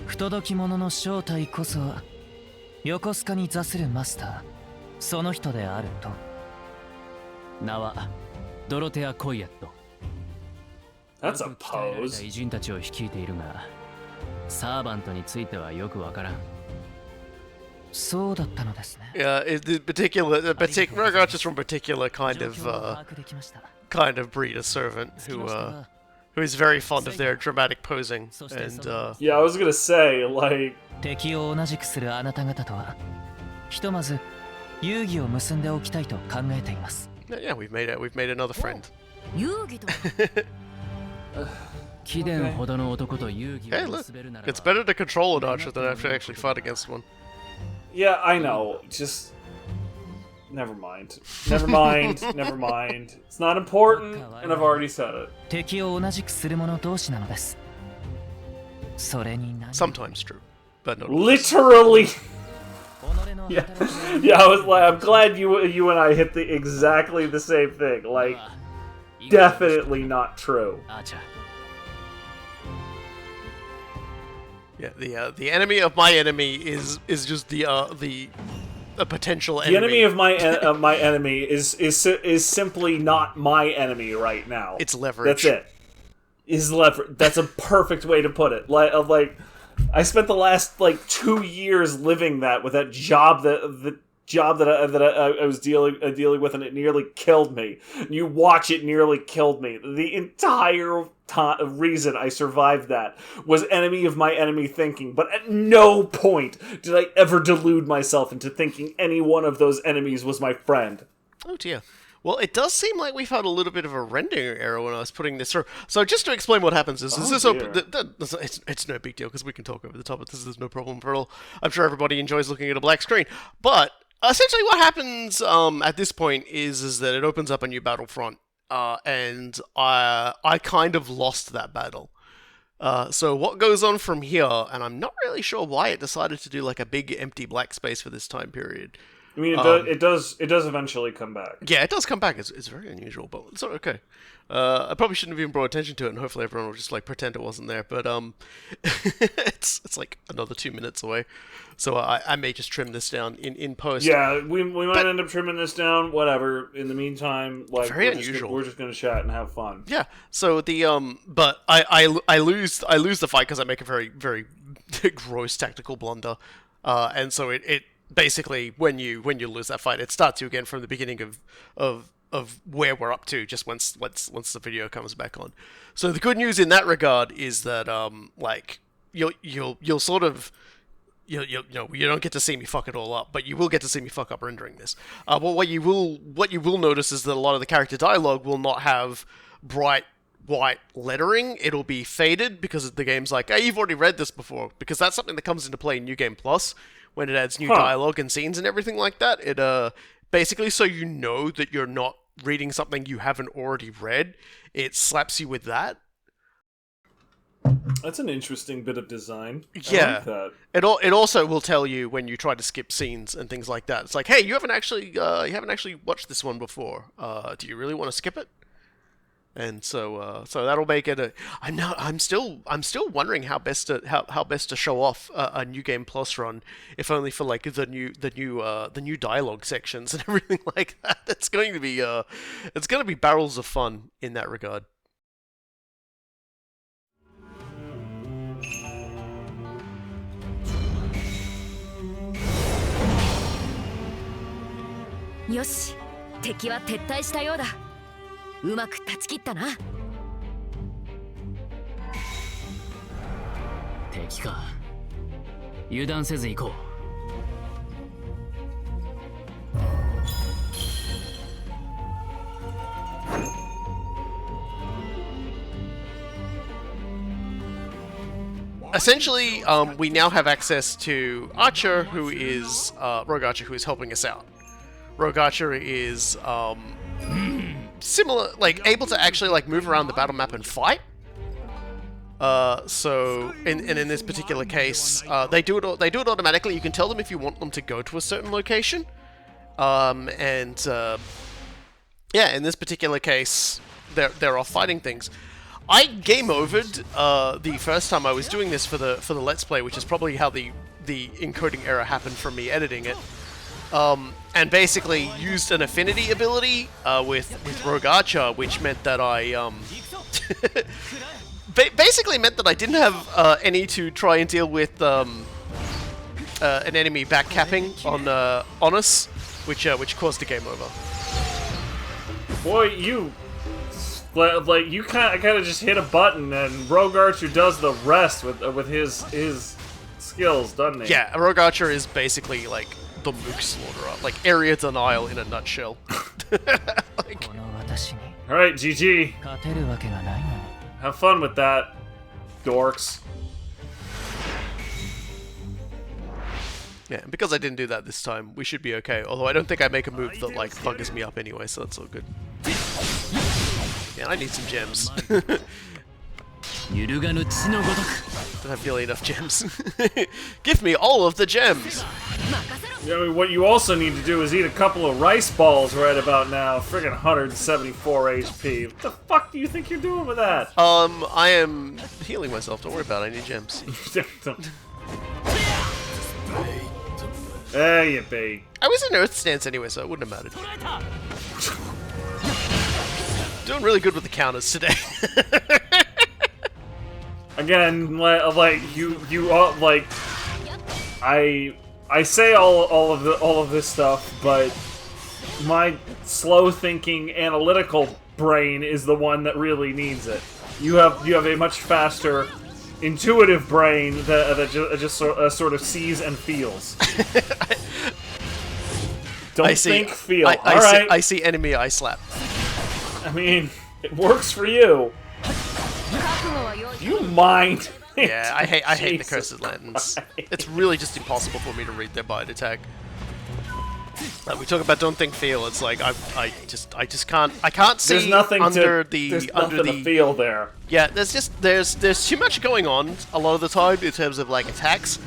不届き者の正体こそ横須賀に座するマスター、その人であると。名はドロテア・コイエット。That's a pose. 偉人たちを率いているが、サーバントについてはよくわからん。そうだったのですね。Yeah, the particular Archer's from particular kind of breed of servant who is very fond of their dramatic posing and Yeah, I was gonna say like 敵を同じくするあなた方とは、ひとまず遊戯を結んでおきたいと考えています。Yeah, we've made another friend. 遊戯と。貴殿ほどの男と遊戯 Hey, を look, 結べるならば。 it's better to control an archer than to actually fight against one. Yeah, I know. Just never mind. Never mind. Never mind. It's not important, and I've already said it. 敵を同じくする者同士なのです。それに何 Sometimes true, but not always. Literally. Yeah, I'm glad you and I hit exactly the same thing. Like, definitely not true. あちゃ。Yeah, the enemy of my enemy is just the potential enemy. The enemy of my enemy is simply not my enemy right now. It's leverage. That's it. Is leverage. That's a perfect way to put it. Like I spent the last 2 years living that with that job that job that I was dealing with, and it nearly killed me. You watch, it nearly killed me. The entire reason I survived that was enemy of my enemy thinking, but at no point did I ever delude myself into thinking any one of those enemies was my friend. Oh dear. Well, it does seem like we've had a little bit of a rendering error when I was putting this through. So just to explain what happens is this open. It's no big deal because we can talk over the top of this. There's no problem at all. I'm sure everybody enjoys looking at a black screen. But essentially what happens at this point is that it opens up a new battlefront. And I kind of lost that battle. So what goes on from here, and I'm not really sure why it decided to do like a big empty black space for this time period. I mean, it does eventually come back. Yeah, it does come back. It's very unusual, but it's okay. I probably shouldn't have even brought attention to it, and hopefully everyone will just like pretend it wasn't there. But it's like another 2 minutes away, so I may just trim this down in post. Yeah, we might end up trimming this down. Whatever. In the meantime, like very unusual. We're just gonna chat and have fun. Yeah. So but I lose the fight because I make a very very gross tactical blunder, and so it basically, when you lose that fight, it starts you again from the beginning of where we're up to, just once the video comes back on. So the good news in that regard is that like you'll sort of you don't get to see me fuck it all up, but you will get to see me fuck up rendering this. But what you will notice is that a lot of the character dialogue will not have bright white lettering. It'll be faded because the game's like, hey, you've already read this before, because that's something that comes into play in New Game Plus. When it adds new dialogue and scenes and everything like that, it basically, so you know that you're not reading something you haven't already read, it slaps you with that. That's an interesting bit of design. Yeah, I like that. It also will tell you when you try to skip scenes and things like that. It's like, hey, you haven't actually watched this one before. Do you really want to skip it? And so that'll make it I'm still wondering how best to show off a New Game Plus run, if only for like the new dialogue sections and everything like that. It's going to be barrels of fun in that regard. Yoshi, 敵は撤退したようだ。うまく断ち切ったな。敵か。油断せず行こう。Essentially, we now have access to Archer, who is Rogue Archer, who is helping us out. Rogue Archer is similar, like able to actually like move around the battle map and fight. So in this particular case, they do it automatically. You can tell them if you want them to go to a certain location, yeah, in this particular case, they're off fighting things. I game overed the first time I was doing this for the Let's Play, which is probably how the encoding error happened from me editing it. And basically used an affinity ability with Rogue Archer, which meant that I basically meant that I didn't have any to try and deal with an enemy backcapping on us, which caused the game over. Boy, you kind of just hit a button and Rogue Archer does the rest with his skills, doesn't he? Yeah, Rogue Archer is basically like the Mook Slaughterer, like area denial in a nutshell. Like, alright, GG. Have fun with that, dorks. Yeah, and because I didn't do that this time, we should be okay. Although I don't think I make a move that like buggers me up anyway, so that's all good. Yeah, I need some gems. Don't have nearly enough gems. Give me all of the gems! I mean, what you also need to do is eat a couple of rice balls right about now. Friggin' 174 HP. What the fuck do you think you're doing with that? I am healing myself. Don't worry about it. I need gems. There you be. I was in Earth stance anyway, so it wouldn't have mattered. Doing really good with the counters today. Again, like you like, I say all of this stuff, but my slow-thinking, analytical brain is the one that really needs it. You have a much faster, intuitive brain that just sort of sees and feels. Don't think, feel. Alright. I see enemy, I slap. I mean, it works for you. You mind? Yeah, I hate the Cursed Lanterns. It's really just impossible for me to read their bite attack. Like we talk about don't think feel, it's like I just can't see there's nothing under to, the there's under nothing the to feel there. Yeah, there's too much going on a lot of the time in terms of like attacks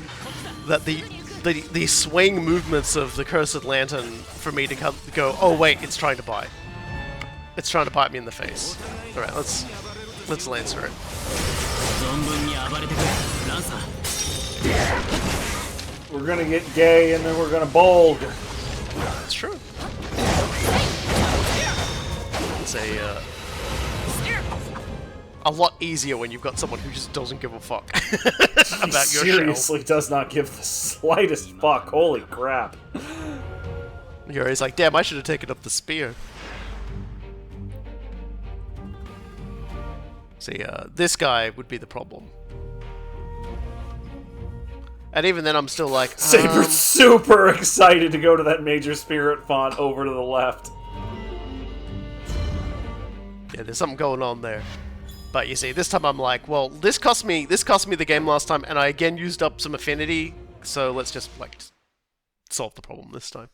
that the swing movements of the Cursed Lantern for me to go, oh wait, it's trying to bite. It's trying to bite me in the face. Alright, let's Lancer it. We're gonna get gay and then we're gonna bold. That's true. It's a lot easier when you've got someone who just doesn't give a fuck about your seriously does not give the slightest fuck. Holy crap. Yuri's like, damn, I should have taken up the spear. See, this guy would be the problem. And even then, I'm still like... Saber's super excited to go to that major spirit font over to the left. Yeah, there's something going on there. But you see, this time I'm like, well, this cost me the game last time, and I again used up some affinity, so let's just, like, solve the problem this time.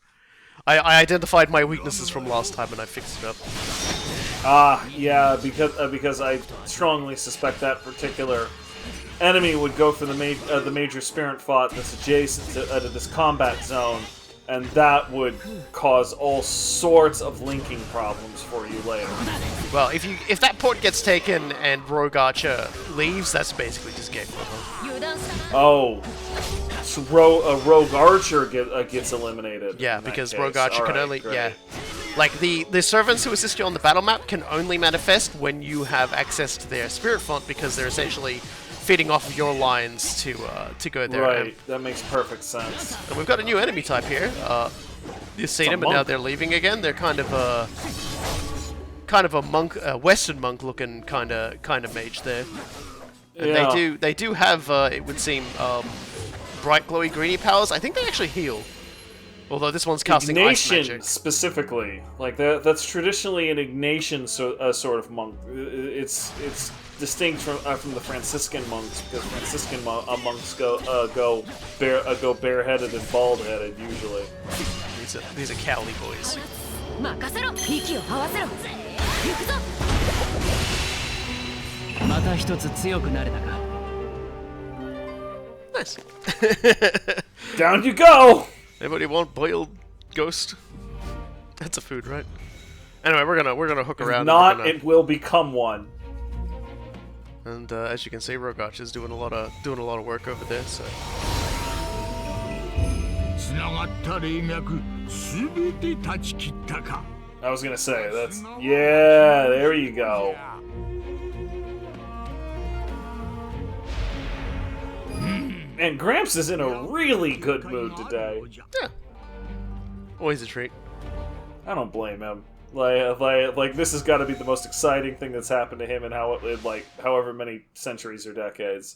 I identified my weaknesses from last time, and I fixed it up. Yeah, because I strongly suspect that particular enemy would go for the major spirit font that's adjacent to this combat zone, and that would cause all sorts of linking problems for you later. Well, if that port gets taken and Rogue Archer leaves, that's basically just game over. Oh, so Rogue Archer gets eliminated. Yeah, because Rogue Archer can only like the servants who assist you on the battle map can only manifest when you have access to their spirit font because they're essentially feeding off of your lines to go there. Right, that makes perfect sense. And we've got a new enemy type here. You've seen them, and now they're leaving again. They're kind of a monk, Western monk looking kind of mage there. And yeah. they do have it would seem bright glowy greeny powers. I think they actually heal. Although this one's casting ice magic. Specifically, like that's traditionally an Ignatian sort of monk. It's distinct from the Franciscan monks because Franciscan monks go bareheaded and bald-headed usually. These are Cowley boys. Nice. Down you go. Anybody want boiled ghost? That's a food, right? Anyway, we're gonna hook around. If not, it will become one. And as you can see, Rogue Archer is doing a lot of work over there. So. I was gonna say that's there you go. And Gramps is in a really good mood today. Yeah. Always a treat. I don't blame him. Like this has got to be the most exciting thing that's happened to him in however many centuries or decades.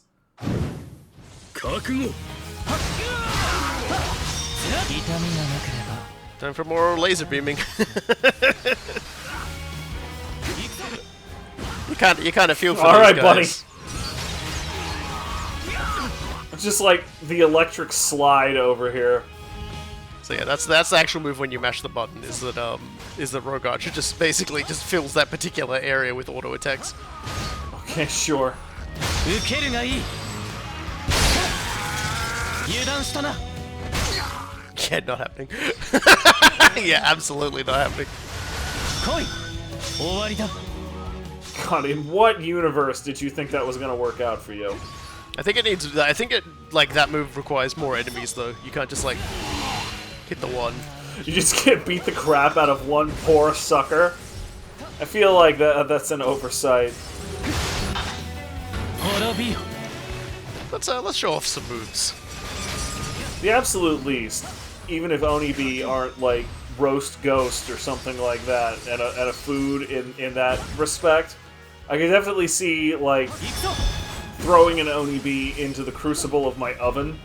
Time for more laser beaming. you kind of feel for all right, guys. buddy. It's just like the electric slide over here. So yeah, that's the actual move when you mash the button. Is that Rogue Archer just basically just fills that particular area with auto attacks. Okay, sure. Yeah, not happening. Yeah, absolutely not happening. God, in what universe did you think that was gonna work out for you? I think that move requires more enemies though. You can't just like hit the one. You just get beat the crap out of one poor sucker. I feel like that's an oversight. Let's show off some moves. the absolute least, even if Onibi aren't like roast ghost or something like that, and a food in that respect, I can definitely see like throwing an Onibi into the crucible of my oven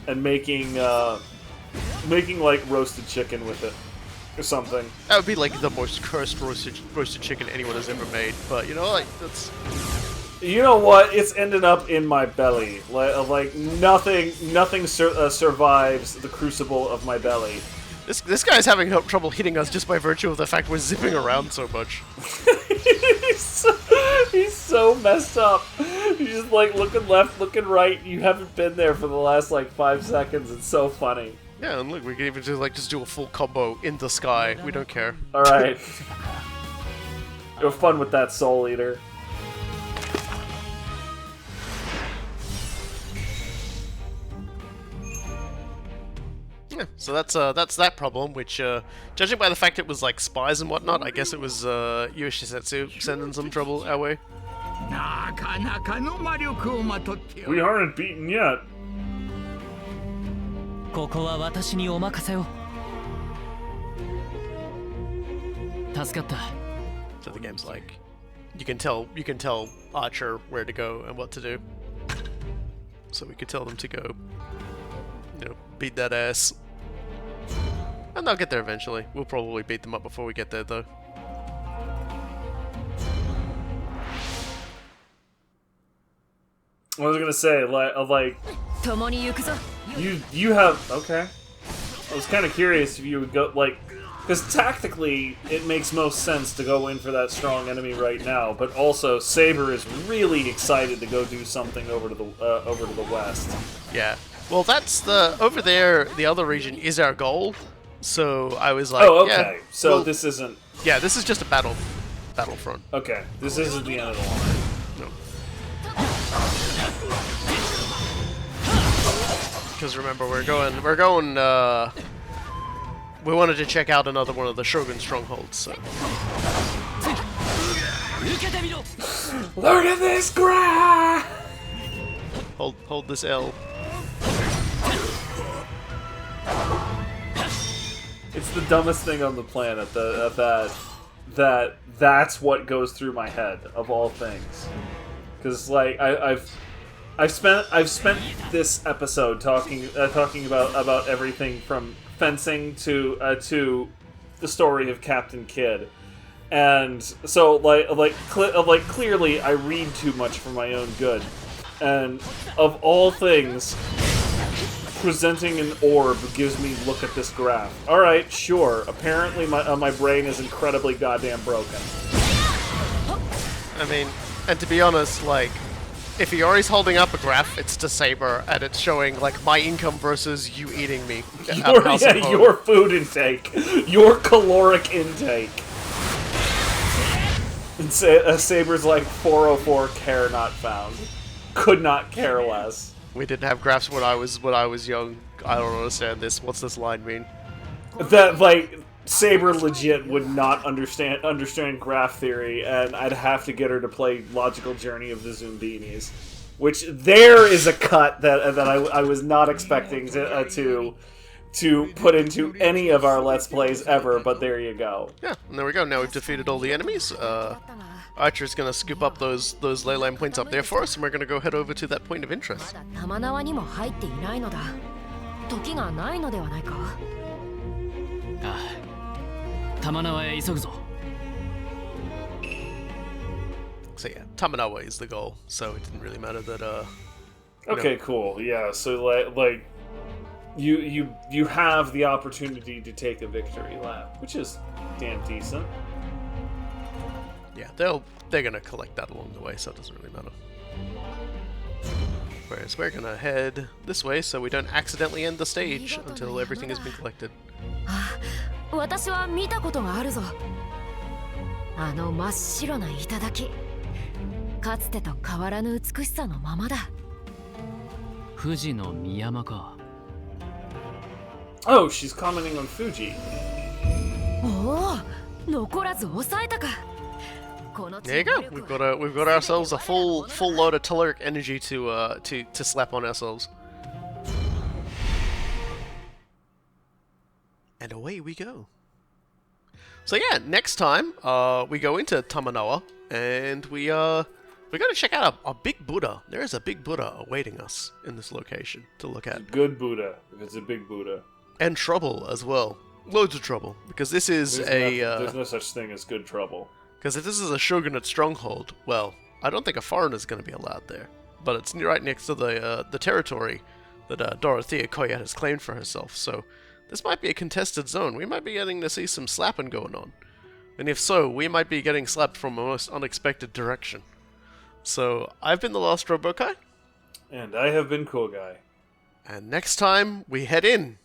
and making like roasted chicken with it or something. That would be like the most cursed roasted chicken anyone has ever made. But you know, like that's. You know what? It's ended up in my belly. Like nothing survives the crucible of my belly. This guy's having trouble hitting us just by virtue of the fact we're zipping around so much. He's so messed up. He's just like looking left, looking right. You haven't been there for the last like 5 seconds. It's so funny. Yeah, and look, we can even just do a full combo in the sky. We don't care. All right. Have fun with that, Soul Eater. Yeah, so that's that problem, which, judging by the fact it was like spies and whatnot, I guess it was Yoshisetsu sending some trouble our way. We aren't beaten yet. ここは私にお任せを。助かった。 So the game's like, you can tell Archer where to go and what to do. So we could tell them to go, beat that ass. And they'll get there eventually. We'll probably beat them up before we get there, though. I was gonna say, like you have okay. I was kind of curious if you would go like, because tactically it makes most sense to go in for that strong enemy right now, but also Saber is really excited to go do something over to the west. Yeah. Well, that's over there. The other region is our goal. So I was like, oh, okay. Yeah, so well, this isn't. Yeah, this is just a battlefront. Okay, this isn't the end of the line. No. Because remember, we're going. We wanted to check out another one of the Shogun strongholds. So. Look at this graph. Hold this L. It's the dumbest thing on the planet that's what goes through my head of all things. Because like I've spent this episode talking about everything from fencing to the story of Captain Kidd, and so like clearly I read too much for my own good, and of all things, presenting an orb gives me look at this graph. All right, sure. Apparently my brain is incredibly goddamn broken. I mean, and to be honest, like, if Iori's holding up a graph, it's to Saber, and it's showing, like, my income versus you eating me. Your food intake. Your caloric intake. And Saber's like, 404, care not found. Could not care less. We didn't have graphs when I was young. I don't understand this. What's this line mean? That, like, Saber legit would not understand graph theory, and I'd have to get her to play Logical Journey of the Zoombinis, which there is a cut that I was not expecting to put into any of our Let's Plays ever, but there you go. Yeah, and there we go. Now we've defeated all the enemies. Archer's gonna scoop up those ley line points up there for us, and we're gonna go head over to that point of interest. So yeah, Tamanawa is the goal, so it didn't really matter that Okay, cool. Yeah, so like you have the opportunity to take a victory lap, which is damn decent. Yeah, they're gonna collect that along the way, so it doesn't really matter. Whereas we're gonna head this way so we don't accidentally end the stage until everything has been collected. 私は見たことがあるぞ。あの真っ白な頂。かつてと変わらぬ美しさのままだ。富士の宮山か。Oh, she's commenting on Fuji. おお、残らず抑えたか。 There you go. We've got ourselves a full load of telluric energy to slap on ourselves. And away we go. So yeah, next time we go into Tamanoa, and we're going to check out a big Buddha. There is a big Buddha awaiting us in this location to look at. Good Buddha. It's a big Buddha. And trouble as well. Loads of trouble. Because this is there's no such thing as good trouble. Because if this is a shogunate stronghold, well, I don't think a foreigner is going to be allowed there. But it's right next to the territory that Dorothea Coyette has claimed for herself, so this might be a contested zone. We might be getting to see some slapping going on. And if so, we might be getting slapped from a most unexpected direction. So, I've been the Lost Robokai. And I have been Cool Guy. And next time, we head in